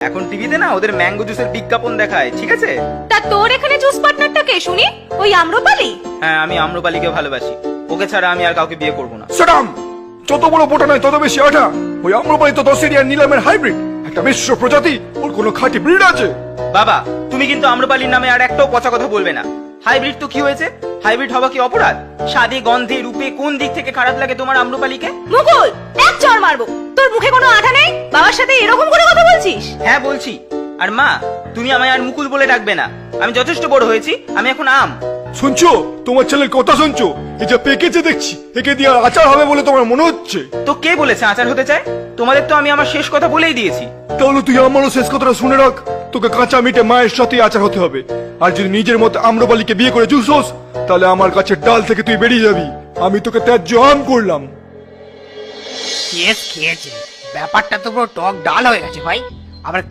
এখন টিভিতে না ওদের ম্যাঙ্গো জুসের বিজ্ঞাপন দেখায়, ঠিক আছে? তা তোর এখানে জুস পার্টনারটা কে শুনি? ওই আম্রপালি? হ্যাঁ, আমি আম্রপালিকে ভালোবাসি। ওকে ছাড়া আমি আর কাউকে বিয়ে করবো না। সেটাম, যত বড় বোটা নয় তত বেশি আঠা। ওই আম্রপালি তো 10 এরিয়ার নিলামের হাইব্রিড, একটা মিশ্র প্রজাতি। ওর কোনো খাঁটি ব্রিড আছে? বাবা, তুমি কিন্তু আম্রপালির নামে আর একটাও পচা কথা বলবে না। হাইব্রিড তো কি হয়েছে? হাইব্রিড হওয়া কি অপরাধ? স্বাদে, গন্ধে, রূপে কোন দিক থেকে খারাপ লাগে তোমার আম্রপালিকে? মুকুল, এক চড় মারবো। তোর মুখে কোনো আঠা নেই? বাবার সাথে এরকম করে কথা বলছিস? হ্যাঁ বলছি। আর মা, তুমি আমায় আর মুকুল বলে ডাকবে না। আমি যথেষ্ট বড় হয়েছি, আমি এখন আম। শুনছো? তোমার ছেলের কথা শুনছো? এই যে পেকেছে দেখছি, একে দিয়ে আচার হবে বলে তোমার মনে হচ্ছে? তো কে বলেছে আচার হতে চায়? তোমাদের তো আমি আমার শেষ কথা বলেই দিয়েছি। তাহলে তুই আমারও শেষ কথাটা শুনে রাখ। তোকে কাঁচা মিটে মায়ের সাথে আচার হতে হবে। আর যদি নিজের মতো আম্রপালিকে বিয়ে করে জুস হোস, তাহলে আমার কাছে ডাল থেকে তুই বেরিয়ে যাবি। আমি তোকে ত্যায্য আম করলাম। খেয়েছে, ব্যাপারটা তো পুরো টক ডাল হয়ে গেছে ভাই। আবার